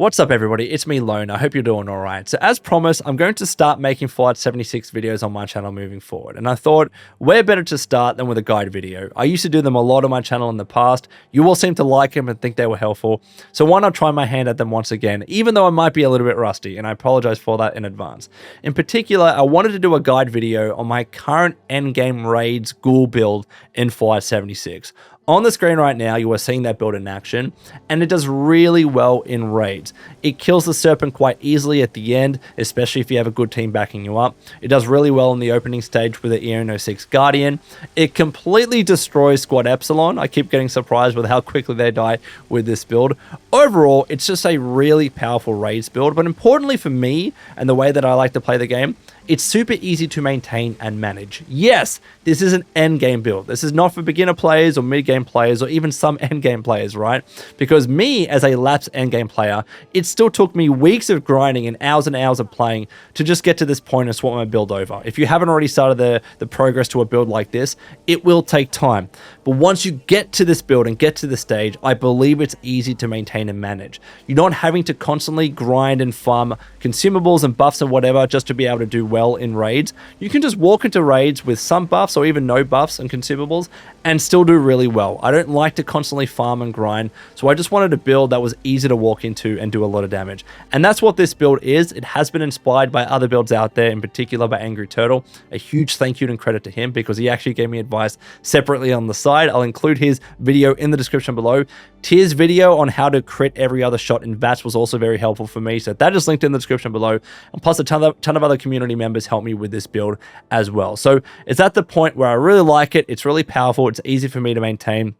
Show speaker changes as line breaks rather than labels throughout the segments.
What's up everybody, it's me Lone. I hope you're doing alright. So as promised, I'm going to start making Fallout 76 videos on my channel moving forward. And I thought, where better to start than with a guide video? I used to do them a lot on my channel in the past. You all seem to like them and think they were helpful. So why not try my hand at them once again, even though I might be a little bit rusty, and I apologize for that in advance. In particular, I wanted to do a guide video on my current endgame raids Ghoul build in Fallout 76. On the screen right now, you are seeing that build in action, and it does really well in raids. It kills the Serpent quite easily at the end, especially if you have a good team backing you up. It does really well in the opening stage with the Eon 06 Guardian. It completely destroys Squad Epsilon. I keep getting surprised with how quickly they die with this build. Overall, it's just a really powerful raids build, but importantly for me, and the way that I like to play the game, it's super easy to maintain and manage. Yes, this is an endgame build. This is not for beginner players or mid-game players or even some endgame players, right? Because me, as a lapsed endgame player, it still took me weeks of grinding and hours of playing to just get to this point and swap my build over. If you haven't already started the progress to a build like this, it will take time. But once you get to this build and get to this stage, I believe it's easy to maintain and manage. You're not having to constantly grind and farm consumables and buffs and whatever just to be able to do well in raids. You can just walk into raids with some buffs or even no buffs and consumables and still do really well. I don't like to constantly farm and grind, so I just wanted a build that was easy to walk into and do a lot of damage. And that's what this build is. It has been inspired by other builds out there, in particular by Angry Turtle. A huge thank you and credit to him because he actually gave me advice separately on the side. I'll include his video in the description below. Tier's video on how to crit every other shot in VATS was also very helpful for me, so that is linked in the description below. And plus a ton of other community members helped me with this build as well. So it's at the point where I really like it. It's really powerful. It's easy for me to maintain.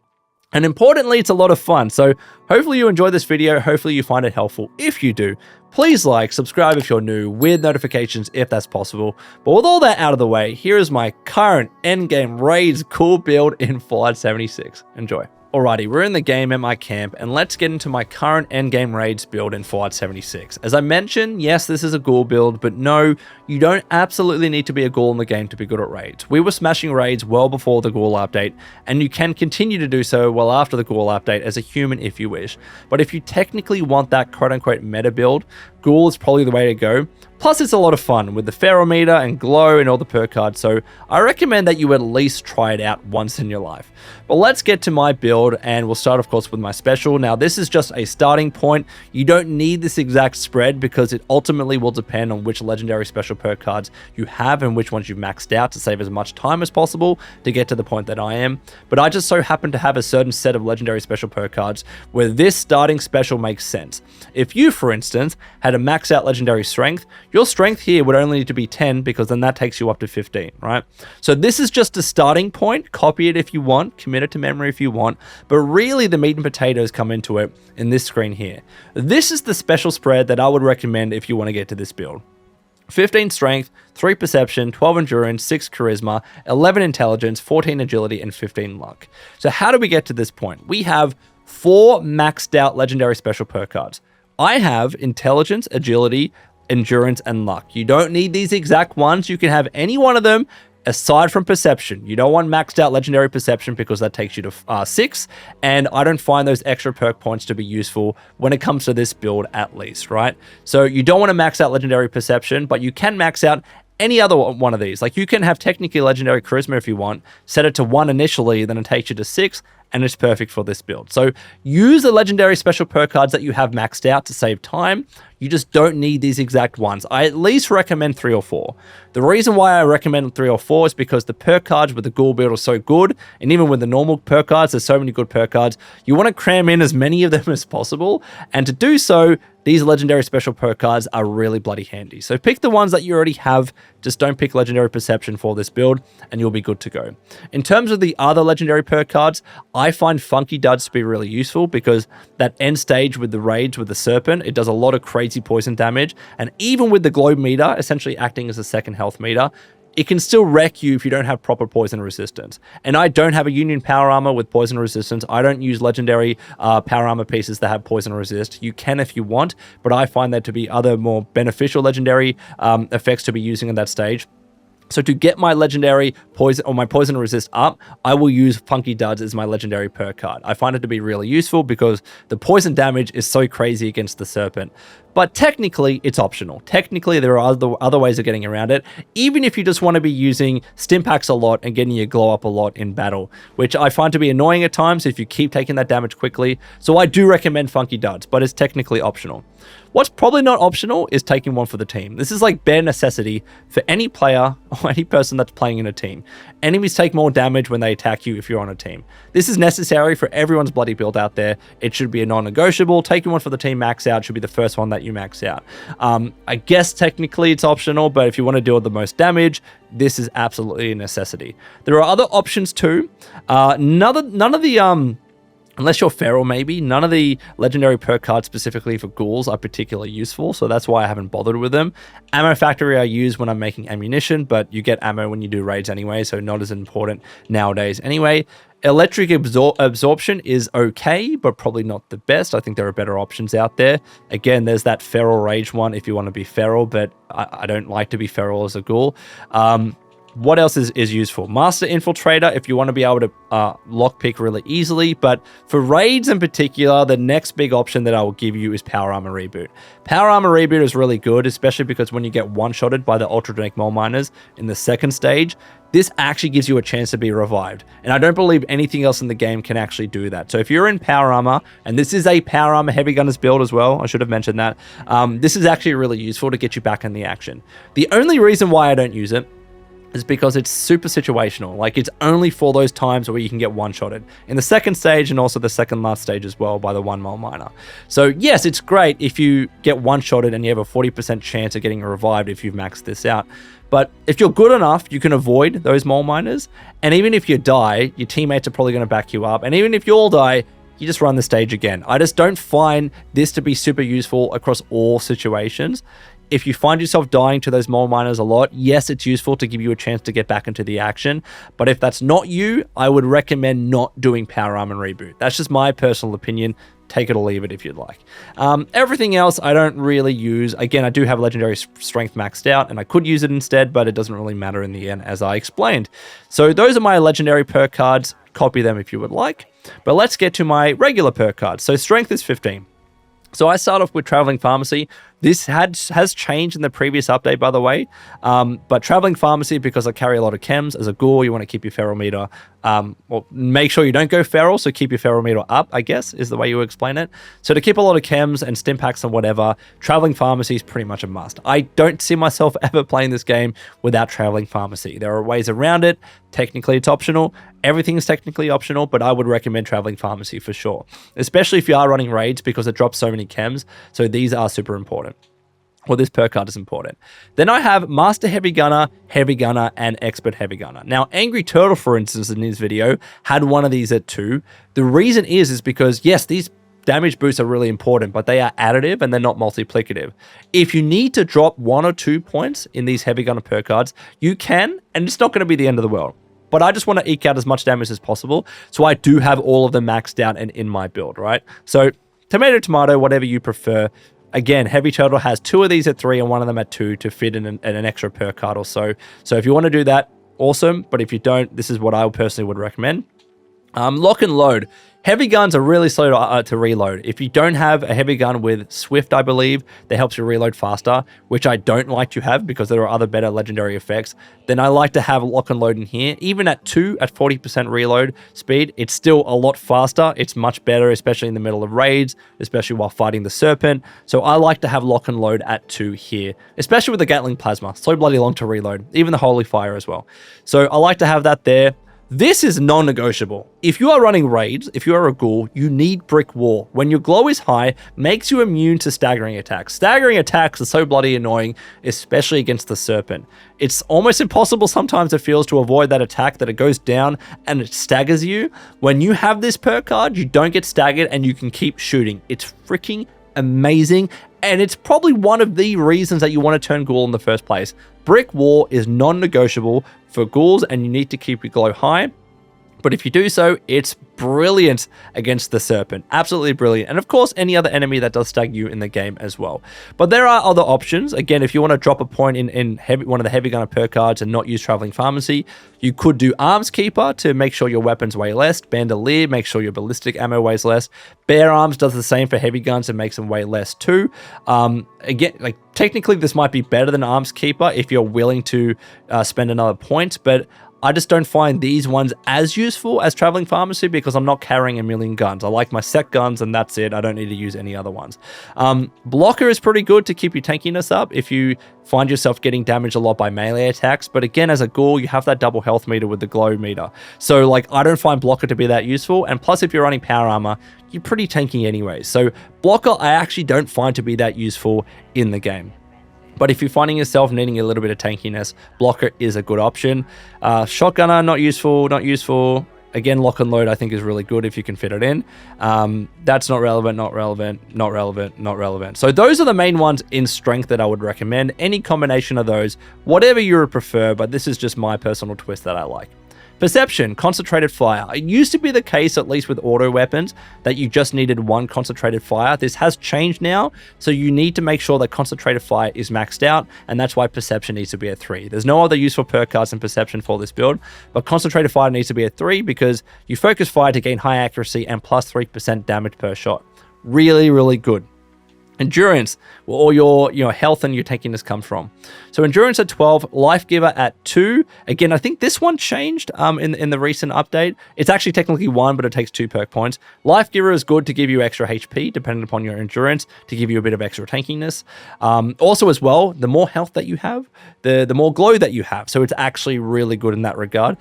And importantly, it's a lot of fun. So hopefully you enjoy this video. Hopefully you find it helpful. If you do, please like, subscribe if you're new, with notifications if that's possible. But with all that out of the way, here is my current endgame raids Ghoul build in Fallout 76. Enjoy. Alrighty, we're in the game at my camp, and let's get into my current endgame raids build in Fallout 76. As I mentioned, yes, this is a Ghoul build, but no, you don't absolutely need to be a Ghoul in the game to be good at raids. We were smashing raids well before the Ghoul update, and you can continue to do so well after the Ghoul update as a human if you wish. But if you technically want that quote-unquote meta build, Ghoul is probably the way to go. Plus, it's a lot of fun with the Ferrometer and Glow and all the perk cards, so I recommend that you at least try it out once in your life. But let's get to my build, and we'll start, of course, with my special. Now, this is just a starting point. You don't need this exact spread because it ultimately will depend on which legendary special perk cards you have and which ones you've maxed out to save as much time as possible to get to the point that I am. But I just so happen to have a certain set of legendary special perk cards where this starting special makes sense. If you, for instance, had a max out legendary strength, your strength here would only need to be 10 because then that takes you up to 15, right? So this is just a starting point. Copy it if you want, commit it to memory if you want, but really the meat and potatoes come into it in this screen here. This is the special spread that I would recommend if you want to get to this build. 15 strength, 3 perception, 12 endurance, 6 charisma, 11 intelligence, 14 agility, and 15 luck. So how do we get to this point? We have 4 maxed out legendary special perk cards. I have intelligence, agility, endurance, and luck. You don't need these exact ones. You can have any one of them aside from perception. You don't want maxed out legendary perception because that takes you to 6, and I don't find those extra perk points to be useful when it comes to this build at least, right? So you don't want to max out legendary perception, but you can max out any other one of these. Like you can have technically legendary charisma if you want, set it to 1 initially, then it takes you to 6, and it's perfect for this build. So use the legendary special perk cards that you have maxed out to save time. You just don't need these exact ones. I at least recommend 3 or 4. The reason why I recommend 3 or 4 is because the perk cards with the Ghoul build are so good, and even with the normal perk cards, there's so many good perk cards. You want to cram in as many of them as possible, and to do so, these legendary special perk cards are really bloody handy. So pick the ones that you already have, just don't pick legendary perception for this build, and you'll be good to go. In terms of the other legendary perk cards, I find Funky Duds to be really useful because that end stage with the raids with the Serpent, it does a lot of crazy poison damage, and even with the Glow meter, essentially acting as a second health meter, it can still wreck you if you don't have proper poison resistance. And I don't have a Union power armor with poison resistance. I don't use legendary power armor pieces that have poison resist. You can if you want, but I find there to be other more beneficial legendary effects to be using at that stage. So to get my legendary poison or my poison resist up, I will use Funky Duds as my legendary perk card. I find it to be really useful because the poison damage is so crazy against the serpent. But technically, it's optional. Technically, there are other ways of getting around it, even if you just want to be using Stimpaks a lot and getting your glow up a lot in battle, which I find to be annoying at times if you keep taking that damage quickly. So I do recommend Funky Duds, but it's technically optional. What's probably not optional is taking one for the team. This is like bare necessity for any player or any person that's playing in a team. Enemies take more damage when they attack you if you're on a team. This is necessary for everyone's bloody build out there. It should be a non-negotiable. Taking one for the team max out should be the first one that you max out. I guess technically it's optional, but if you want to deal the most damage, this is absolutely a necessity. There are other options too. None of the unless you're feral, maybe, none of the legendary perk cards specifically for ghouls are particularly useful, so that's why I haven't bothered with them. Ammo Factory I use when I'm making ammunition, but you get ammo when you do raids anyway, so not as important nowadays anyway. Electric Absorption is okay, but probably not the best. I think there are better options out there. Again, there's that Feral Rage one if you want to be feral, but I don't like to be feral as a ghoul. What else is useful? Master Infiltrator, if you want to be able to lockpick really easily, but for raids in particular, the next big option that I will give you is Power Armor Reboot. Power Armor Reboot is really good, especially because when you get one-shotted by the Ultradenic Mole Miners in the second stage, this actually gives you a chance to be revived. And I don't believe anything else in the game can actually do that. So if you're in Power Armor, and this is a Power Armor Heavy Gunners build as well, I should have mentioned that, this is actually really useful to get you back in the action. The only reason why I don't use it is because it's super situational. Like, it's only for those times where you can get one-shotted. In the second stage and also the second last stage as well by the 1 mole miner. So yes, it's great if you get one-shotted and you have a 40% chance of getting revived if you've maxed this out. But if you're good enough, you can avoid those mole miners. And even if you die, your teammates are probably going to back you up. And even if you all die, you just run the stage again. I just don't find this to be super useful across all situations. If you find yourself dying to those mole miners a lot, yes, it's useful to give you a chance to get back into the action. But if that's not you, I would recommend not doing Power Armor Reboot. That's just my personal opinion. Take it or leave it if you'd like. Everything else I don't really use. Again, I do have Legendary Strength maxed out, and I could use it instead, but it doesn't really matter in the end, as I explained. So those are my Legendary perk cards. Copy them if you would like. But let's get to my regular perk cards. So Strength is 15. So I start off with Traveling Pharmacy. This has changed in the previous update, by the way. But Traveling Pharmacy, because I carry a lot of chems, as a ghoul, you want to keep your feral meter. Well, make sure you don't go feral, so keep your feral meter up, I guess, is the way you explain it. So to keep a lot of chems and Stimpaks and whatever, Traveling Pharmacy is pretty much a must. I don't see myself ever playing this game without Traveling Pharmacy. There are ways around it. Technically, it's optional. Everything is technically optional, but I would recommend Traveling Pharmacy for sure, especially if you are running raids because it drops so many chems. So these are super important. Well, this perk card is important. Then I have Master Heavy Gunner, and Expert Heavy Gunner. Now, Angry Turtle, for instance, in his video, had one of these at 2. The reason is because, yes, these damage boosts are really important, but they are additive and they're not multiplicative. If you need to drop 1 or 2 points in these Heavy Gunner perk cards, you can, and it's not going to be the end of the world. But I just want to eke out as much damage as possible, so I do have all of them maxed out and in my build, right? So, tomato, whatever you prefer. Again, Heavy Turtle has 2 of these at 3 and 1 of them at 2 to fit in an extra perk card or so. So if you want to do that, awesome. But if you don't, this is what I personally would recommend. Lock and Load. Heavy guns are really slow to reload. If you don't have a heavy gun with Swift, I believe, that helps you reload faster, which I don't like to have because there are other better legendary effects, then I like to have Lock and Load in here. Even at 2, at 40% reload speed, it's still a lot faster. It's much better, especially in the middle of raids, especially while fighting the Serpent. So I like to have Lock and Load at 2 here, especially with the Gatling Plasma. So bloody long to reload, even the Holy Fire as well. So I like to have that there. This is non-negotiable. If you are running raids, if you are a ghoul, you need Brick Wall. When your glow is high, makes you immune to staggering attacks. Staggering attacks are so bloody annoying, especially against the Serpent. It's almost impossible sometimes, it feels, to avoid that attack, that it goes down and it staggers you. When you have this perk card, you don't get staggered and you can keep shooting. It's freaking amazing, and it's probably one of the reasons that you want to turn ghoul in the first place. Brick Wall is non-negotiable for ghouls, and you need to keep your glow high. But if you do so, it's brilliant against the Serpent. Absolutely brilliant. And of course, any other enemy that does stag you in the game as well. But there are other options. Again, if you want to drop a point in one of the heavy gunner perk cards and not use Traveling Pharmacy, you could do Arms Keeper to make sure your weapons weigh less. Bandolier, make sure your ballistic ammo weighs less. Bare Arms does the same for heavy guns and makes them weigh less too. Again, like technically this might be better than Arms Keeper if you're willing to spend another point, but I just don't find these ones as useful as Traveling Pharmacy because I'm not carrying a million guns. I like my set guns and that's it. I don't need to use any other ones. Blocker is pretty good to keep your tankiness up if you find yourself getting damaged a lot by melee attacks. But again, as a Ghoul, you have that double health meter with the glow meter. So like, I don't find Blocker to be that useful. And plus, if you're running power armor, you're pretty tanky anyway. So Blocker, I actually don't find to be that useful in the game. But if you're finding yourself needing a little bit of tankiness, Blocker is a good option. Shotgunner, not useful, not useful. Again, Lock and Load I think is really good if you can fit it in. That's not relevant, not relevant, not relevant, not relevant. So those are the main ones in strength that I would recommend. Any combination of those, whatever you would prefer, but this is just my personal twist that I like. Perception, concentrated fire. It used to be the case, at least with auto weapons, that you just needed one concentrated fire. This has changed now, so you need to make sure that concentrated fire is maxed out, and that's why perception needs to be at 3. There's no other useful perk cards than perception for this build, but concentrated fire needs to be at 3 because you focus fire to gain high accuracy and plus 3% damage per shot. Really, really good. Endurance, where all your health and your tankiness comes from. So endurance at 12, life giver at 2. Again, I think this one changed in the recent update. It's actually technically 1, but it takes 2 perk points. Life giver is good to give you extra HP, depending upon your endurance, to give you a bit of extra tankiness. Also as well, the more health that you have, the more glow that you have. So it's actually really good in that regard.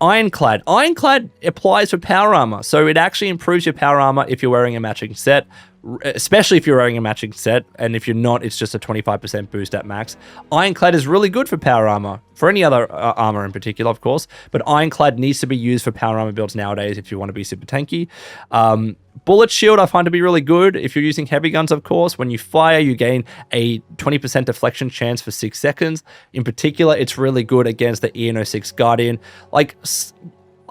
Ironclad. Ironclad applies for power armor, so it actually improves your power armor if you're wearing a matching set, especially if you're wearing a matching set, and if you're not, it's just a 25% boost at max. Ironclad is really good for power armor, for any other armor in particular, of course, but Ironclad needs to be used for power armor builds nowadays if you want to be super tanky. Bullet shield I find to be really good if you're using heavy guns, of course. When you fire, you gain a 20% deflection chance for 6 seconds. In particular, it's really good against the EN06 Guardian. Like,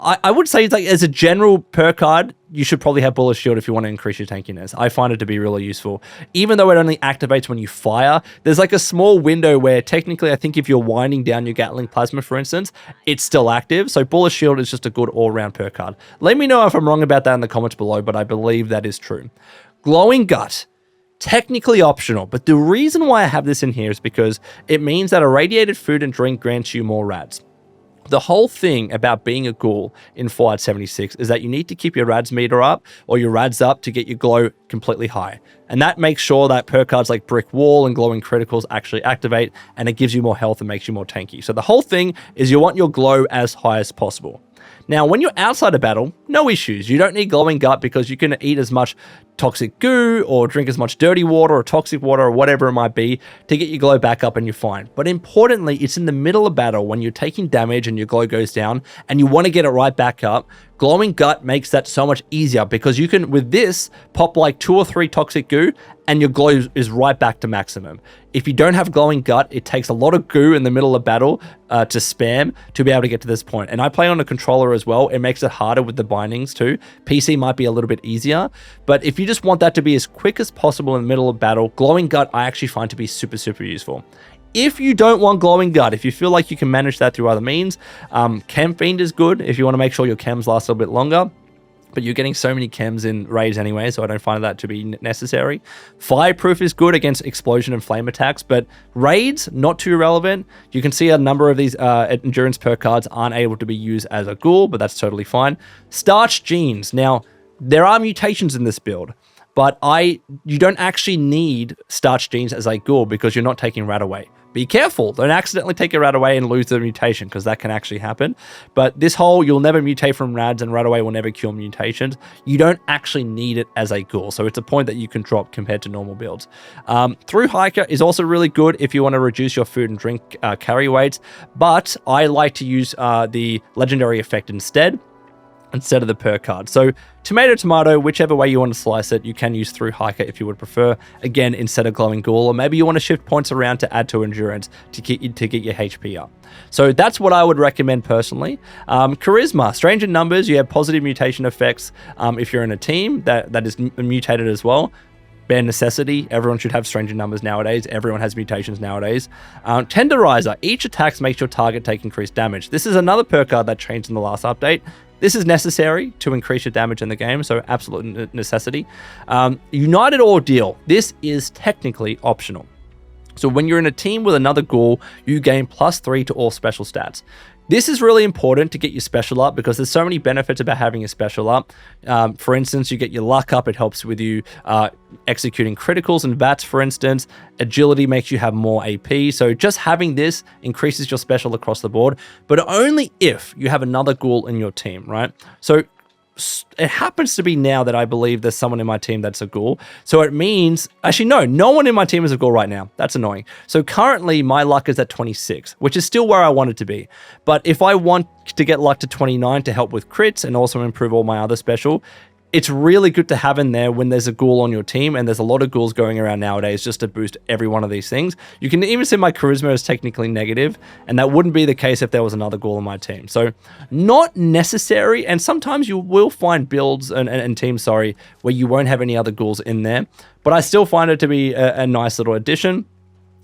I would say, like, as a general perk card, you should probably have Bullet Shield if you want to increase your tankiness. I find it to be really useful. Even though it only activates when you fire, there's like a small window where technically I think if you're winding down your Gatling Plasma, for instance, it's still active. So Bullet Shield is just a good all-round perk card. Let me know if I'm wrong about that in the comments below, but I believe that is true. Glowing Gut. Technically optional, but the reason why I have this in here is because it means that irradiated food and drink grants you more rads. The whole thing about being a Ghoul in Fallout 76 is that you need to keep your rads meter up or your rads up to get your glow completely high. And that makes sure that perk cards like Brick Wall and Glowing Criticals actually activate, and it gives you more health and makes you more tanky. So the whole thing is you want your glow as high as possible. Now, when you're outside of battle, no issues. You don't need Glowing Gut because you can eat as much toxic goo or drink as much dirty water or toxic water or whatever it might be to get your glow back up and you're fine. But importantly, it's in the middle of battle when you're taking damage and your glow goes down and you want to get it right back up. Glowing Gut makes that so much easier because you can, with this, pop like 2 or 3 toxic goo and your glow is right back to maximum. If you don't have Glowing Gut, it takes a lot of goo in the middle of battle to spam to be able to get to this point. And I play on a controller as well. It makes it harder with the bindings too. PC might be a little bit easier, but if you just want that to be as quick as possible in the middle of battle, Glowing Gut I actually find to be super, super useful. If you don't want Glowing Gut, if you feel like you can manage that through other means, Chem Fiend is good if you want to make sure your chems last a little bit longer. But you're getting so many chems in raids anyway, so I don't find that to be necessary. Fireproof is good against explosion and flame attacks, but raids, not too relevant. You can see a number of these endurance perk cards aren't able to be used as a Ghoul, but that's totally fine. Starch Genes. Now, there are mutations in this build, but you don't actually need Starch Genes as a Ghoul because you're not taking Rat away. Be careful, don't accidentally take a Rat away and lose the mutation because that can actually happen. But this whole, you'll never mutate from Rads and Rat away will never cure mutations. You don't actually need it as a Ghoul, so it's a point that you can drop compared to normal builds. Through Hiker is also really good if you want to reduce your food and drink carry weights, but I like to use the legendary effect instead. instead of the perk card. So tomato, tomato, whichever way you want to slice it, you can use through hiker if you would prefer. Again, instead of glowing ghoul, or maybe you want to shift points around to add to endurance to get your HP up. So that's what I would recommend personally. Charisma, strange in numbers, you have positive mutation effects if you're in a team that is mutated as well. Bare necessity. Everyone should have stranger numbers nowadays. Everyone has mutations nowadays. Tenderizer. Each attack makes your target take increased damage. This is another perk card that changed in the last update. This is necessary to increase your damage in the game, so absolute necessity. United Ordeal. This is technically optional. So when you're in a team with another ghoul, you gain +3 to all special stats. This is really important to get your special up because there's so many benefits about having a special up. For instance, you get your luck up. It helps with you executing criticals and VATs, for instance. Agility makes you have more AP. So just having this increases your special across the board, but only if you have another ghoul in your team, right? So it happens to be now that I believe there's someone in my team that's a ghoul. So it means, actually, no one in my team is a ghoul right now. That's annoying. So currently my luck is at 26, which is still where I want it to be. But if I want to get luck to 29 to help with crits and also improve all my other special, it's really good to have in there when there's a ghoul on your team, and there's a lot of ghouls going around nowadays just to boost every one of these things. You can even see my charisma is technically negative, and that wouldn't be the case if there was another ghoul on my team. So not necessary, and sometimes you will find builds and teams, where you won't have any other ghouls in there, but I still find it to be a nice little addition.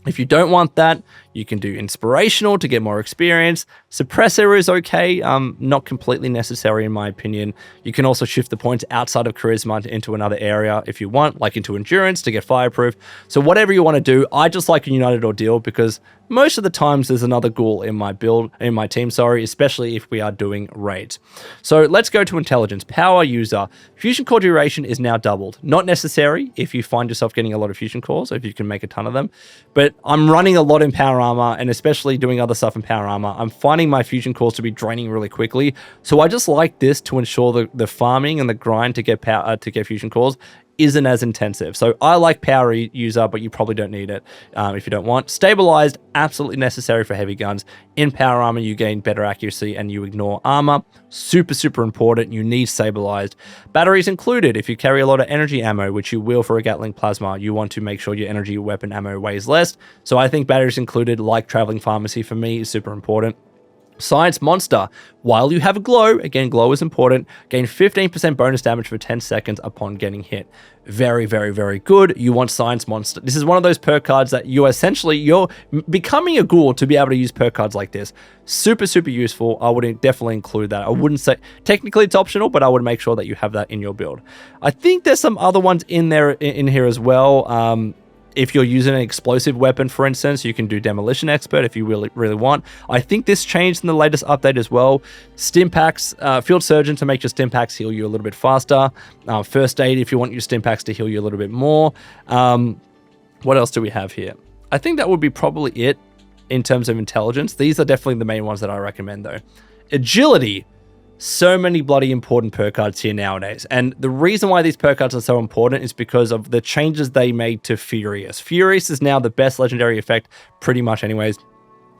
If you don't want that, you can do inspirational to get more experience. Suppressor is okay, not completely necessary in my opinion. You can also shift the points outside of charisma into another area if you want, like into endurance to get fireproof. So whatever you want to do, I just like a United Ordeal because most of the times there's another ghoul in my team, especially if we are doing raids. So let's go to intelligence. Power user. Fusion core duration is now doubled. Not necessary if you find yourself getting a lot of fusion cores, if you can make a ton of them. But I'm running a lot in power armor, and especially doing other stuff in power armor. I'm finding my fusion cores to be draining really quickly. So I just like this to ensure the farming and the grind to get fusion cores isn't as intensive. So I like power user, but you probably don't need it if you don't want. Stabilized, absolutely necessary for heavy guns. In power armor, you gain better accuracy and you ignore armor. Super, super important. You need stabilized. Batteries included. If you carry a lot of energy ammo, which you will for a Gatling plasma, you want to make sure your energy weapon ammo weighs less. So I think batteries included, like traveling pharmacy for me, is super important. Science Monster. While you have a glow, again, glow is important, gain 15% bonus damage for 10 seconds upon getting hit. Very, very, very good. You want Science Monster. This is one of those perk cards that you're becoming a ghoul to be able to use perk cards like this. Super, super useful. I would definitely include that. I wouldn't say, technically it's optional, but I would make sure that you have that in your build. I think there's some other ones in there in here as well. If you're using an explosive weapon, for instance, you can do Demolition Expert if you really want. I think this changed in the latest update as well. Stim packs, Field Surgeon to make your stim packs heal you a little bit faster. First Aid if you want your stim packs to heal you a little bit more. What else do we have here? I think that would be probably it in terms of intelligence. These are definitely the main ones that I recommend though. Agility. So many bloody important perk cards here nowadays. And the reason why these perk cards are so important is because of the changes they made to Furious. Furious is now the best legendary effect, pretty much anyways,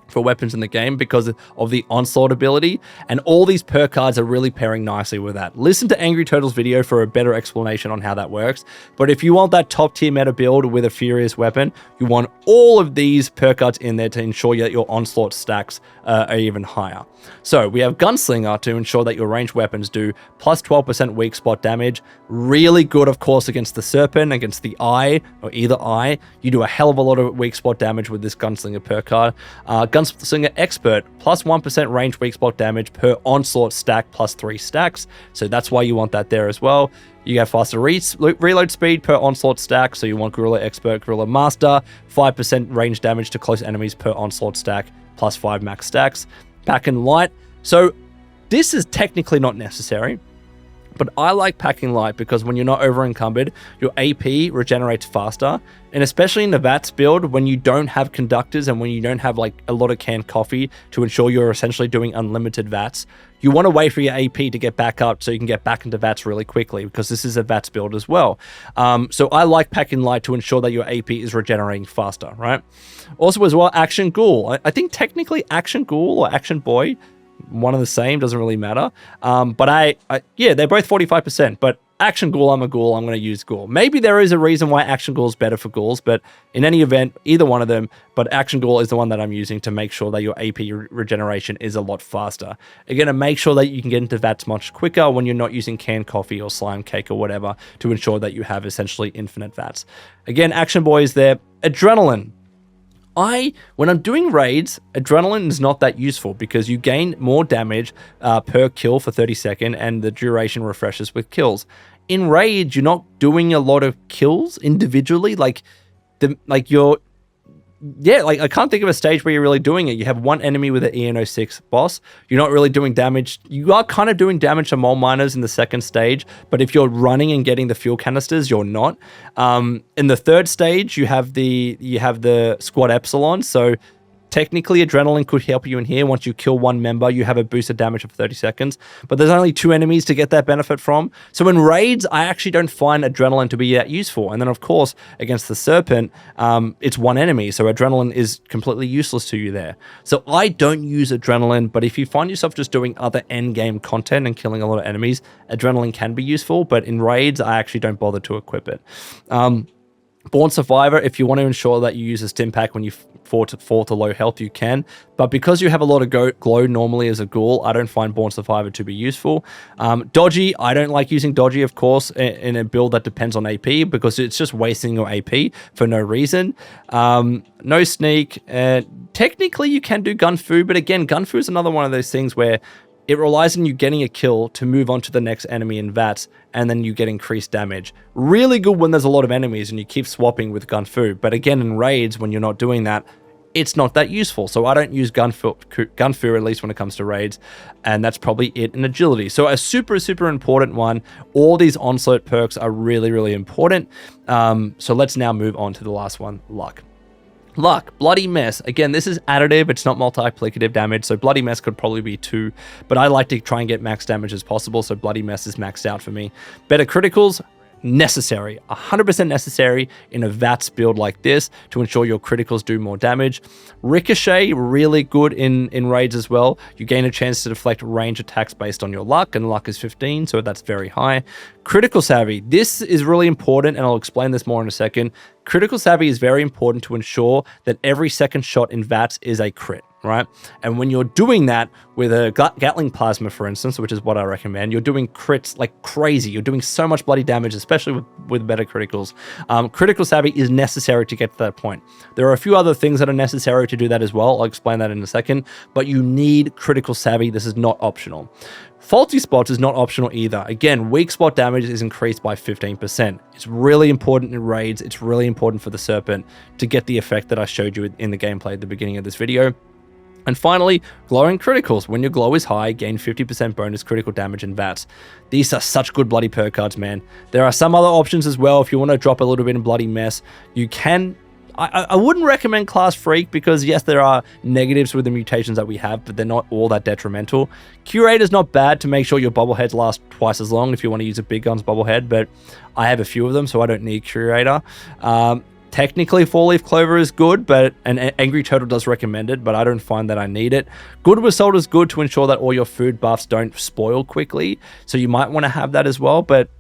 for weapons in the game because of the onslaught ability, and all these perk cards are really pairing nicely with that. Listen to Angry Turtle's video for a better explanation on how that works, but if you want that top tier meta build with a Furious weapon, you want all of these perk cards in there to ensure that your onslaught stacks are even higher. So we have Gunslinger to ensure that your ranged weapons do plus 12% weak spot damage. Really good, of course, against the Serpent, against the Eye, or either eye. You do a hell of a lot of weak spot damage with this Gunslinger perk card. Gunslinger Expert, plus 1% range weak spot damage per onslaught stack, plus 3 stacks. So that's why you want that there as well. You have faster reload speed per onslaught stack, so you want Gorilla Expert, Gorilla Master, 5% range damage to close enemies per onslaught stack, plus 5 max stacks. Packing Light. So this is technically not necessary, but I like Packing Light because when you're not over encumbered, your AP regenerates faster. And especially in the VATS build, when you don't have conductors and when you don't have like a lot of canned coffee to ensure you're essentially doing unlimited VATS, you want to wait for your AP to get back up so you can get back into VATS really quickly, because this is a VATS build as well. So I like Packing Light to ensure that your AP is regenerating faster, right? Also as well, Action Ghoul. I think technically Action Ghoul or Action Boy one of the same, doesn't really matter. But yeah, they're both 45%, but Action Ghoul, I'm a Ghoul, I'm going to use Ghoul. Maybe there is a reason why Action Ghoul is better for Ghouls, but in any event, either one of them, but Action Ghoul is the one that I'm using to make sure that your AP regeneration is a lot faster. Again, to make sure that you can get into VATS much quicker when you're not using canned coffee or slime cake or whatever to ensure that you have essentially infinite VATS. Again, Action Boy is there. Adrenaline. When I'm doing raids, adrenaline is not that useful because you gain more damage per kill for 30 seconds and the duration refreshes with kills. In raids, you're not doing a lot of kills individually. I can't think of a stage where you're really doing it. You have one enemy with an EN06 boss. You're not really doing damage. You are kind of doing damage to mole miners in the second stage, but if you're running and getting the fuel canisters, you're not. In the third stage, you have the squad epsilon. So technically, adrenaline could help you in here. Once you kill one member, you have a boosted damage of 30 seconds. But there's only 2 enemies to get that benefit from. So in raids, I actually don't find adrenaline to be that useful. And then, of course, against the Serpent, it's one enemy. So adrenaline is completely useless to you there. So I don't use adrenaline. But if you find yourself just doing other endgame content and killing a lot of enemies, adrenaline can be useful. But in raids, I actually don't bother to equip it. Born Survivor, if you want to ensure that you use a stim pack when you fall to low health, you can. But because you have a lot of glow normally as a Ghoul, I don't find Born Survivor to be useful. Dodgy, I don't like using Dodgy, of course, in a build that depends on AP because it's just wasting your AP for no reason. No Sneak. Technically, you can do Gun Fu, but again, Gun Fu is another one of those things where it relies on you getting a kill to move on to the next enemy in VATS, and then you get increased damage. Really good when there's a lot of enemies and you keep swapping with Gun Fu. But again, in raids, when you're not doing that, it's not that useful. So I don't use Gun Fu, at least when it comes to raids. And that's probably it in agility. So a super, super important one. All these onslaught perks are really, really important. So let's now move on to the last one, Luck. Luck, Bloody Mess. Again, this is additive. It's not multiplicative damage, so Bloody Mess could probably be 2, but I like to try and get max damage as possible, so Bloody Mess is maxed out for me. Better criticals, necessary, 100% necessary in a VATS build like this to ensure your criticals do more damage. Ricochet, really good in raids as well. You gain a chance to deflect range attacks based on your luck, and luck is 15, so that's very high. Critical Savvy, this is really important, and I'll explain this more in a second. Critical Savvy is very important to ensure that every second shot in VATS is a crit, right? And when you're doing that with a Gatling Plasma, for instance, which is what I recommend, you're doing crits like crazy. You're doing so much bloody damage, especially with better criticals. Critical Savvy is necessary to get to that point. There are a few other things that are necessary to do that as well. I'll explain that in a second, but you need Critical Savvy. This is not optional. Faulty Spots is not optional either. Again, weak spot damage is increased by 15%. It's really important in raids. It's really important for the Serpent to get the effect that I showed you in the gameplay at the beginning of this video. And finally, glowing criticals. When your glow is high, gain 50% bonus critical damage in VATS. These are such good bloody perk cards, man. There are some other options as well. If you want to drop a little bit in Bloody Mess, you can. I wouldn't recommend Class Freak because, yes, there are negatives with the mutations that we have, but they're not all that detrimental. Curator's not bad to make sure your bobbleheads last twice as long if you want to use a Big Guns bobblehead, but I have a few of them, so I don't need Curator. Technically, 4-Leaf Clover is good, but an Angry Turtle does recommend it, but I don't find that I need it. Good with Salt is good to ensure that all your food buffs don't spoil quickly, so you might want to have that as well, but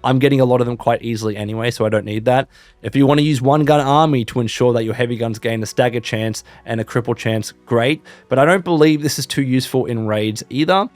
I'm getting a lot of them quite easily anyway, so I don't need that. If you want to use One Gun Army to ensure that your heavy guns gain a stagger chance and a cripple chance, great, but I don't believe this is too useful in raids either.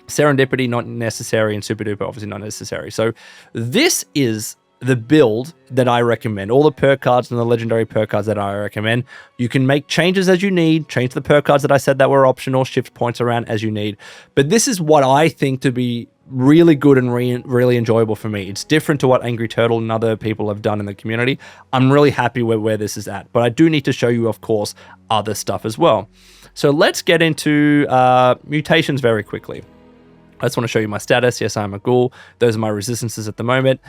Serendipity, not necessary, and Super Duper, obviously not necessary. So this is the build that I recommend. All the perk cards and the legendary perk cards that I recommend. You can make changes as you need, change the perk cards that I said that were optional, shift points around as you need. But this is what I think to be really good and really enjoyable for me. It's different to what Angry Turtle and other people have done in the community. I'm really happy with where this is at, but I do need to show you, of course, other stuff as well. So let's get into mutations very quickly. I just want to show you my status. Yes, I'm a Ghoul. Those are my resistances at the moment.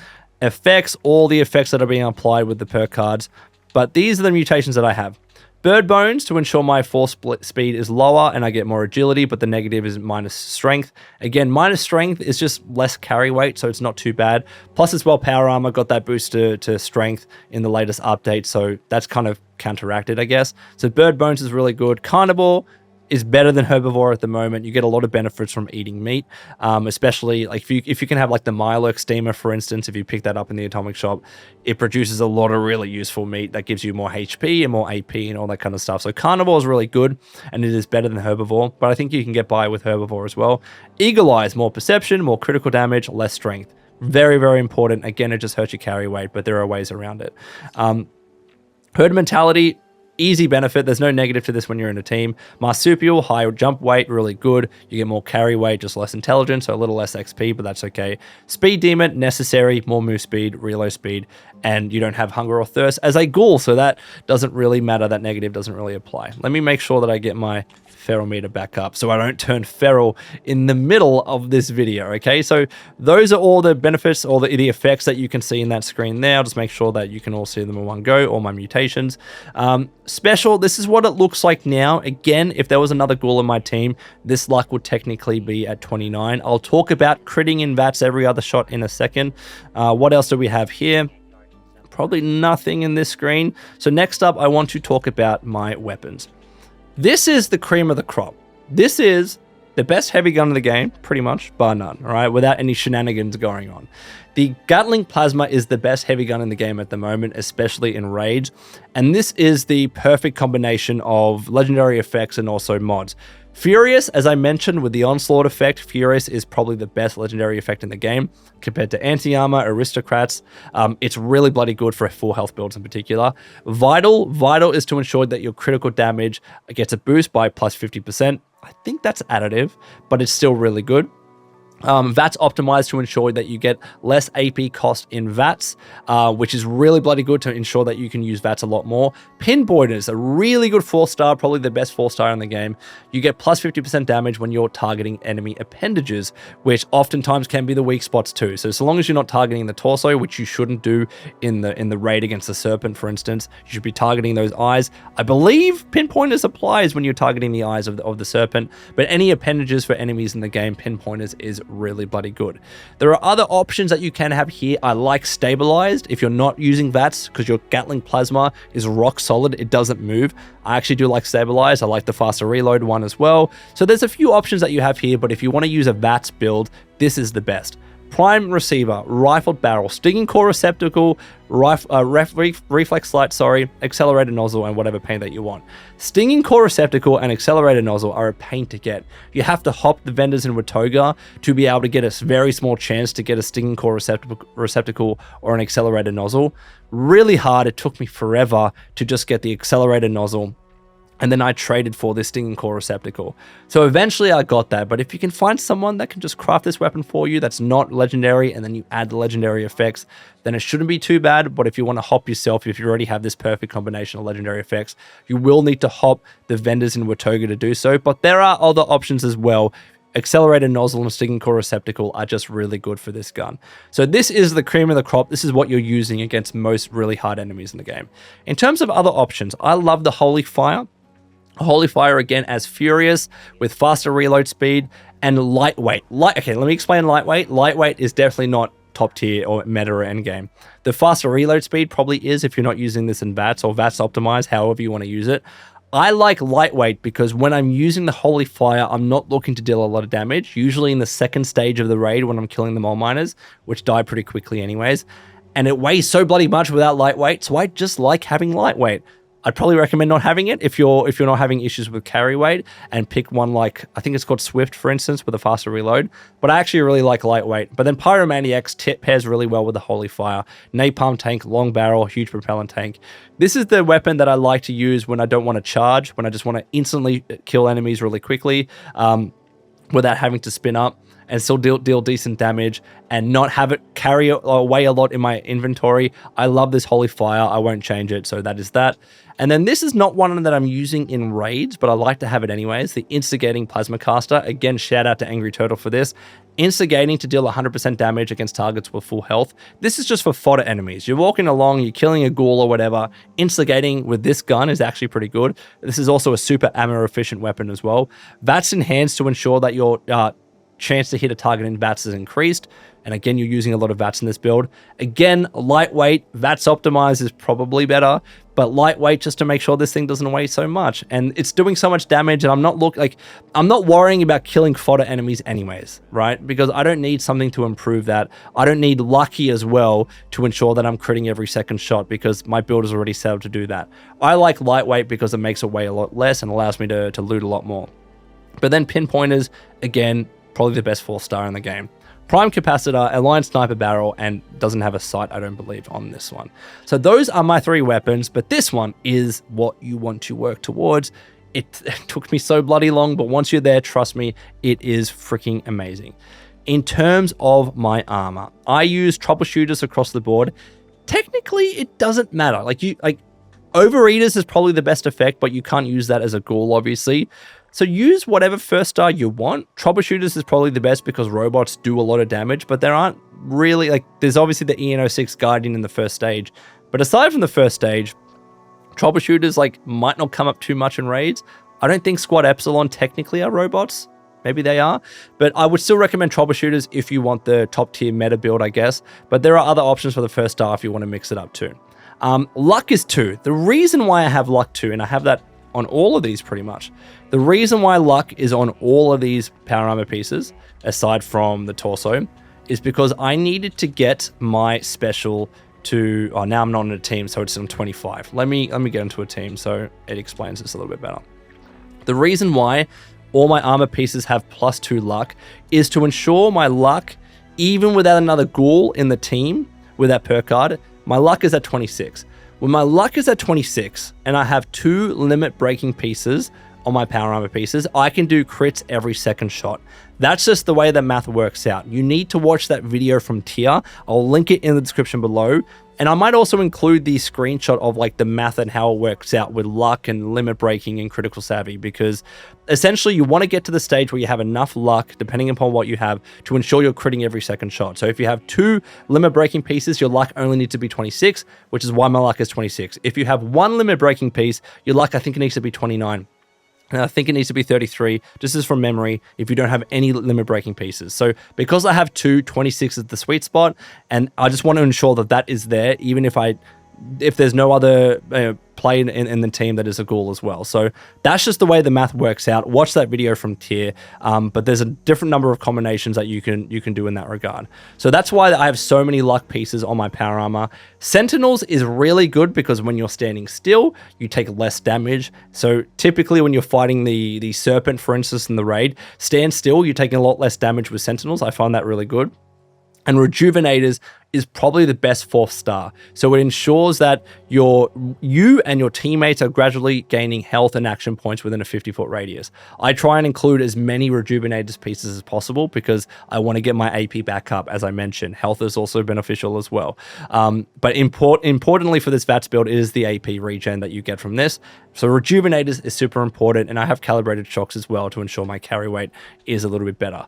Effects, all the effects that are being applied with the perk cards, but these are the mutations that I have. Bird Bones to ensure my force split speed is lower and I get more agility, but the negative is minus strength. Again, minus strength is just less carry weight, so it's not too bad. Plus as well, power armor got that boost to strength in the latest update, so that's kind of counteracted, I guess. So Bird Bones is really good. Carnivore, is better than herbivore at the moment. You get a lot of benefits from eating meat, especially like if you can have like the Mirelurk steamer, for instance. If you pick that up in the atomic shop, it produces a lot of really useful meat that gives you more HP and more AP and all that kind of stuff. So carnivore is really good, and it is better than herbivore, but I think you can get by with herbivore as well. Eagle Eyes, more perception, more critical damage, less strength. Very, very important. Again, it just hurts your carry weight, but there are ways around it. Herd mentality, easy benefit. There's no negative to this when you're in a team. Marsupial, higher jump weight, really good. You get more carry weight, just less intelligence, so a little less XP, but that's okay. Speed demon, necessary, more move speed, reload speed, and you don't have hunger or thirst as a ghoul, so that doesn't really matter. That negative doesn't really apply. Let me make sure that I get my feral meter back up so I don't turn feral in the middle of this video. Okay, so those are all the benefits, all the effects that you can see in that screen there. I'll just make sure that you can all see them in one go, all my mutations. Special, this is what it looks like now. Again, if there was another ghoul in my team, this luck would technically be at 29. I'll talk about critting in VATS every other shot in a second. What else do we have here? Probably nothing in this screen. So next up, I want to talk about my weapons. This is the cream of the crop. This is the best heavy gun in the game, pretty much, bar none, all right, without any shenanigans going on. The Gatling Plasma is the best heavy gun in the game at the moment, especially in raids, and this is the perfect combination of legendary effects and also mods. Furious, as I mentioned, with the Onslaught effect, Furious is probably the best legendary effect in the game compared to Anti-Armor, Aristocrats. It's really bloody good for full health builds in particular. Vital is to ensure that your critical damage gets a boost by plus 50%. I think that's additive, but it's still really good. VATS optimized to ensure that you get less AP cost in VATS, which is really bloody good to ensure that you can use VATS a lot more. Pinpoint is a really good 4-star, probably the best 4-star in the game. You get plus 50% damage when you're targeting enemy appendages, which oftentimes can be the weak spots too. So long as you're not targeting the torso, which you shouldn't do in the raid against the serpent, for instance, you should be targeting those eyes. I believe Pinpointers applies when you're targeting the eyes of the serpent, but any appendages for enemies in the game, Pinpointers is really bloody good. There are other options that you can have here. I like Stabilized if you're not using VATS, because your Gatling Plasma is rock solid. It doesn't move. I actually do like Stabilized. I like the faster reload one as well. So there's a few options that you have here, but if you want to use a VATS build, this is the best. Prime Receiver, Rifled Barrel, Stinging Core Receptacle, Reflex Light, Accelerated Nozzle, and whatever paint that you want. Stinging Core Receptacle and Accelerated Nozzle are a pain to get. You have to hop the vendors in Watoga to be able to get a very small chance to get a Stinging Core Receptacle or an Accelerated Nozzle. Really hard. It took me forever to just get the Accelerated Nozzle, and then I traded for this Stinging Core Receptacle. So eventually I got that, but if you can find someone that can just craft this weapon for you that's not legendary, and then you add the legendary effects, then it shouldn't be too bad. But if you want to hop yourself, if you already have this perfect combination of legendary effects, you will need to hop the vendors in Watoga to do so. But there are other options as well. Accelerated Nozzle and Stinging Core Receptacle are just really good for this gun. So this is the cream of the crop. This is what you're using against most really hard enemies in the game. In terms of other options, I love the Holy Fire. Holy Fire again as Furious with faster reload speed and lightweight. Okay, let me explain lightweight. Lightweight is definitely not top tier or meta or endgame. The faster reload speed probably is if you're not using this in VATS or VATS optimized, however you want to use it. I like lightweight because when I'm using the Holy Fire, I'm not looking to deal a lot of damage, usually in the second stage of the raid when I'm killing the mole miners, which die pretty quickly anyways. And it weighs so bloody much without lightweight, so I just like having lightweight. I'd probably recommend not having it if you're not having issues with carry weight, and pick one like, I think it's called Swift, for instance, with a faster reload. But I actually really like lightweight. But then Pyromaniacs pairs really well with the Holy Fire. Napalm tank, long barrel, huge propellant tank. This is the weapon that I like to use when I don't want to charge, when I just want to instantly kill enemies really quickly without having to spin up, and still deal decent damage and not have it carry away a lot in my inventory. I love this Holy Fire. I won't change it, so that is that. And then this is not one that I'm using in raids, but I like to have it anyways. The Instigating Plasma Caster. Again, shout out to Angry Turtle for this. Instigating to deal 100% damage against targets with full health. This is just for fodder enemies. You're walking along, you're killing a ghoul or whatever. Instigating with this gun is actually pretty good. This is also a super ammo efficient weapon as well. VATS enhanced to ensure that your chance to hit a target in VATS is increased. And again, you're using a lot of VATS in this build. Again, lightweight, VATS optimized is probably better. but lightweight just to make sure this thing doesn't weigh so much. And it's doing so much damage, and I'm not worrying about killing fodder enemies anyways, right? Because I don't need something to improve that. I don't need lucky as well to ensure that I'm critting every second shot, because my build is already set up to do that. I like lightweight because it makes it weigh a lot less and allows me to loot a lot more. But then pinpointers, again, probably the best 4-star in the game. Prime capacitor, aligned sniper barrel, and doesn't have a sight, I don't believe, on this one. So those are my 3 weapons, but this one is what you want to work towards. It took me so bloody long, but once you're there, trust me, it is freaking amazing. In terms of my armor, I use troubleshooters across the board. Technically, it doesn't matter. Overeaters is probably the best effect, but you can't use that as a ghoul, obviously. So use whatever 1-star you want. Troubleshooters is probably the best because robots do a lot of damage, but there aren't really, there's obviously the EN06 Guardian in the first stage. But aside from the first stage, troubleshooters might not come up too much in raids. I don't think Squad Epsilon technically are robots. Maybe they are, but I would still recommend troubleshooters if you want the top tier meta build, I guess. But there are other options for the 1-star if you want to mix it up too. Luck is 2. The reason why I have luck 2, and I have that on all of these pretty much. The reason why luck is on all of these power armor pieces, aside from the torso, is because I needed to get my special to, now I'm not on a team, so it's on 25. Let me get into a team so it explains this a little bit better. The reason why all my armor pieces have +2 luck is to ensure my luck, even without another ghoul in the team with that perk card, my luck is at 26. When my luck is at 26 and I have 2 limit breaking pieces on my power armor pieces, I can do crits every second shot. That's just the way that math works out. You need to watch that video from Tier. I'll link it in the description below. And I might also include the screenshot of the math and how it works out with luck and limit breaking and critical savvy, because essentially you want to get to the stage where you have enough luck, depending upon what you have, to ensure you're critting every second shot. So if you have 2 limit breaking pieces, your luck only needs to be 26, which is why my luck is 26. If you have 1 limit breaking piece, your luck, I think it needs to be 29. And I think it needs to be 33, just as from memory, if you don't have any limit breaking pieces. So because I have 2, 26 is the sweet spot, and I just want to ensure that that is there, even if there's no other play in the team that is a ghoul as well. So that's just the way the math works out. Watch that video from Tier, but there's a different number of combinations that you can do in that regard. So that's why I have so many luck pieces on my power armor. Sentinels is really good because when you're standing still, you take less damage. So typically when you're fighting the serpent, for instance, in the raid, stand still, you're taking a lot less damage with Sentinels. I find that really good. And Rejuvenators is probably the best 4-star. So it ensures that you and your teammates are gradually gaining health and action points within a 50-foot radius. I try and include as many Rejuvenators pieces as possible because I want to get my AP back up, as I mentioned. Health is also beneficial as well. But importantly for this VATS build is the AP regen that you get from this. So Rejuvenators is super important, and I have calibrated shocks as well to ensure my carry weight is a little bit better.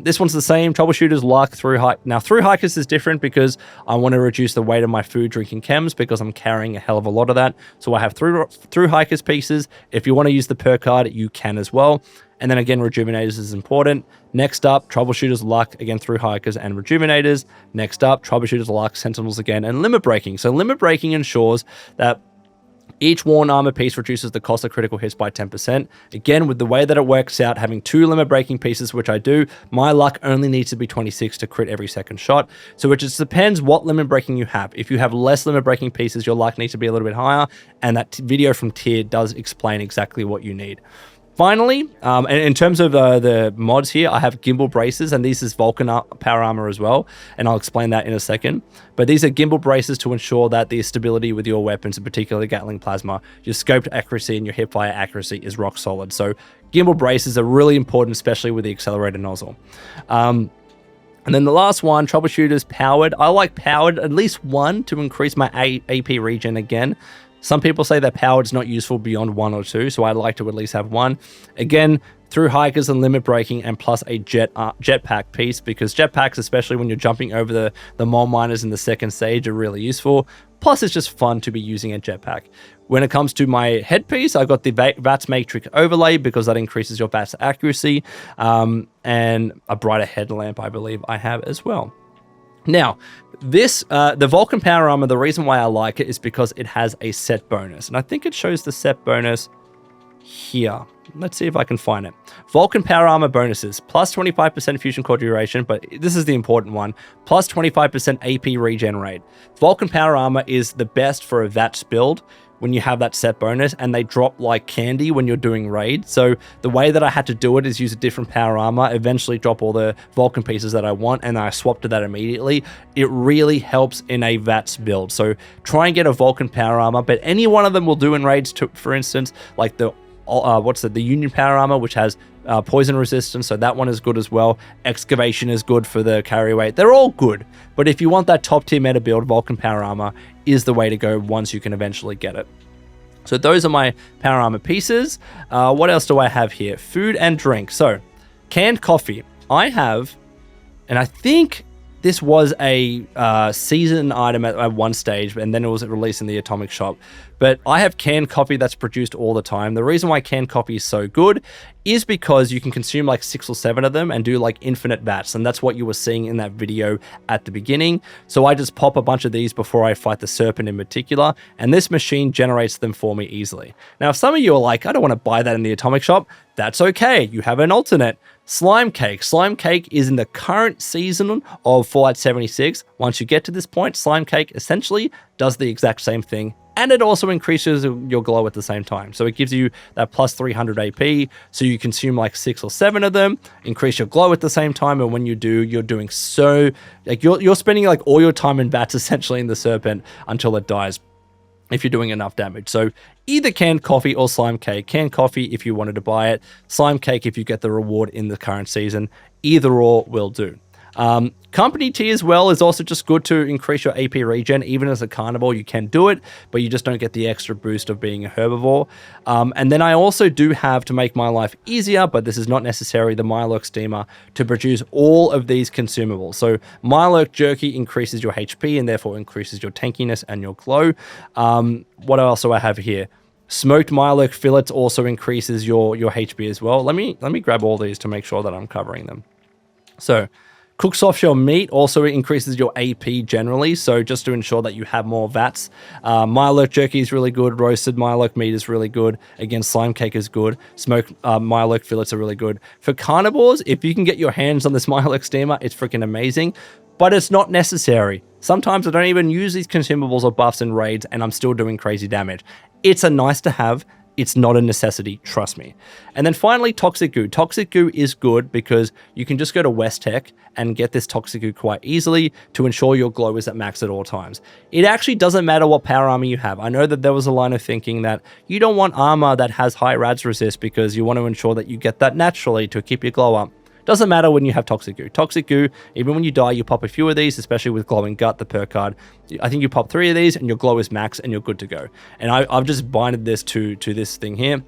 This one's the same. Troubleshooters, luck, through hike. Now through hikers is different because I want to reduce the weight of my food, drinking chems because I'm carrying a hell of a lot of that. So I have through hikers pieces. If you want to use the perk card, you can as well. And then again, Rejuvenators is important. Next up, Troubleshooters, luck, again, through hikers and Rejuvenators. Next up, Troubleshooters, luck, Sentinels again, and limit breaking. So limit breaking ensures that each worn armor piece reduces the cost of critical hits by 10%. Again, with the way that it works out, having 2 limit breaking pieces, which I do, my luck only needs to be 26 to crit every second shot. So it just depends what limit breaking you have. If you have less limit breaking pieces, your luck needs to be a little bit higher. And that video from Tier does explain exactly what you need. Finally, and in terms of the mods here, I have gimbal braces, and these is Vulcan power armor as well, and I'll explain that in a second. But these are gimbal braces to ensure that the stability with your weapons, and particularly Gatling Plasma, your scoped accuracy and your hipfire accuracy is rock solid. So gimbal braces are really important, especially with the accelerator nozzle. And then the last one, Troubleshooters powered. I like powered, at least 1 to increase my AP regen again. Some people say that powered is not useful beyond 1 or 2, so I'd like to at least have 1. Again, through hikers and limit breaking, and plus a jetpack piece, because jetpacks, especially when you're jumping over the mole miners in the second stage, are really useful. Plus, it's just fun to be using a jetpack. When it comes to my headpiece, I got the VATS Matrix overlay because that increases your VATS accuracy, and a brighter headlamp, I believe I have as well. Now, this, the Vulcan Power Armor, the reason why I like it is because it has a set bonus. And I think it shows the set bonus here. Let's see if I can find it. Vulcan Power Armor bonuses, plus 25% fusion core duration, but this is the important one, plus 25% AP regen rate. Vulcan Power Armor is the best for a VATS build when you have that set bonus, and they drop like candy when you're doing raid. So the way that I had to do it is use a different power armor, eventually drop all the Vulcan pieces that I want, and I swapped to that immediately. It really helps in a VATS build. So try and get a Vulcan power armor, but any one of them will do in raids too, for instance, like the Union Power Armor, which has poison resistance, so that one is good as well. Excavation is good for the carry weight. They're all good, but if you want that top tier meta build, Vulcan Power Armor is the way to go once you can eventually get it. So those are my Power Armor pieces. What else do I have here? Food and drink. So canned coffee. I have, and I think this was a season item at one stage, and then it was released in the Atomic Shop. But I have canned coffee that's produced all the time. The reason why canned coffee is so good is because you can consume like 6 or 7 of them and do like infinite VATS. And that's what you were seeing in that video at the beginning. So I just pop a bunch of these before I fight the Serpent in particular. And this machine generates them for me easily. Now, if some of you are like, I don't want to buy that in the Atomic Shop, that's okay. You have an alternate. Slime Cake. Slime Cake is in the current season of Fallout 76. Once you get to this point, Slime Cake essentially does the exact same thing, and it also increases your glow at the same time. So it gives you that plus 300 AP, so you consume like 6 or 7 of them, increase your glow at the same time, and when you do, you're doing so, like you're spending like all your time in VATS essentially in the Serpent until it dies, if you're doing enough damage. So either canned coffee or slime cake. Canned coffee if you wanted to buy it, slime cake if you get the reward in the current season. Either or will do. Company tea as well is also just good to increase your AP regen. Even as a carnivore, you can do it, but you just don't get the extra boost of being a herbivore. And then I also do have, to make my life easier, but this is not necessary, the Mirelurk Steamer to produce all of these consumables. So Mirelurk Jerky increases your HP and therefore increases your tankiness and your glow. What else do I have here? Smoked Mirelurk Fillets also increases your HP as well. Let me grab all these to make sure that I'm covering them. So cooked softshell meat also increases your AP generally, so just to ensure that you have more VATS. Mirelurk jerky is really good. Roasted Mirelurk meat is really good. Again, slime cake is good. Smoked Mirelurk fillets are really good. For carnivores, if you can get your hands on this Mirelurk steamer, it's freaking amazing, but it's not necessary. Sometimes I don't even use these consumables or buffs in raids, and I'm still doing crazy damage. It's a nice to have. It's not a necessity, trust me. And then finally, Toxic Goo. Toxic Goo is good because you can just go to West Tech and get this Toxic Goo quite easily to ensure your glow is at max at all times. It actually doesn't matter what power armor you have. I know that there was a line of thinking that you don't want armor that has high rads resist because you want to ensure that you get that naturally to keep your glow up. Doesn't matter when you have Toxic Goo. Toxic Goo, even when you die, you pop a few of these, especially with Glowing Gut, the perk card. I think you pop 3 of these and your glow is max and you're good to go. And I've just binded this to this thing here.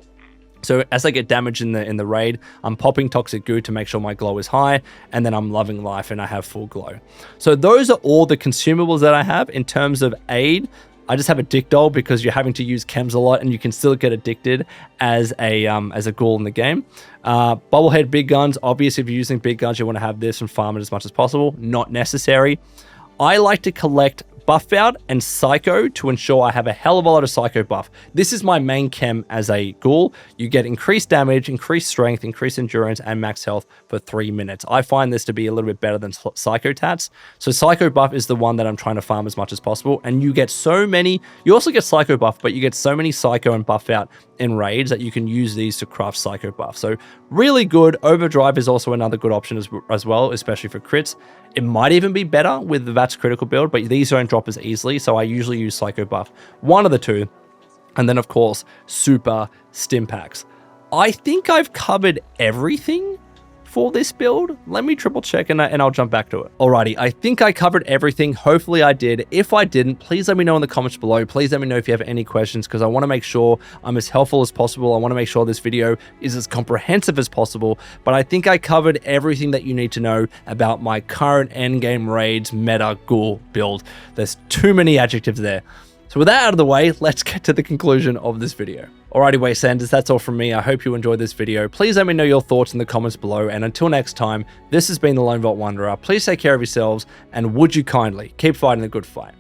So as I get damage in the raid, I'm popping Toxic Goo to make sure my glow is high, and then I'm loving life and I have full glow. So those are all the consumables that I have in terms of aid. I just have a dick doll because you're having to use chems a lot and you can still get addicted as a ghoul in the game. Bubblehead big guns. Obviously, if you're using big guns, you want to have this and farm it as much as possible. Not necessary. I like to collect Buff Out and Psycho to ensure I have a hell of a lot of Psycho buff. This is my main chem as a ghoul. You get increased damage, increased strength, increased endurance, and max health for 3 minutes. I find this to be a little bit better than Psycho Tats. So Psycho buff is the one that I'm trying to farm as much as possible. And you get so many, you also get Psycho buff, but you get so many Psycho and Buff Out in raids that you can use these to craft Psycho buff. So really good. Overdrive is also another good option as well, especially for crits. It might even be better with the VATS critical build, but these don't drop as easily, so I usually use Psycho buff. One of the two. And then, of course, super stim packs. I think I've covered everything for this build. Let me triple check and I'll jump back to it. Alrighty, I think I covered everything. Hopefully I did. If I didn't, please let me know in the comments below. Please let me know if you have any questions, because I want to make sure I'm as helpful as possible. I want to make sure this video is as comprehensive as possible, but I think I covered everything that you need to know about my current endgame raids meta ghoul build. There's too many adjectives there. So with that out of the way, let's get to the conclusion of this video. Alrighty, Wastelanders, that's all from me. I hope you enjoyed this video. Please let me know your thoughts in the comments below, and until next time, this has been the Lone Vault Wanderer. Please take care of yourselves, and would you kindly keep fighting the good fight.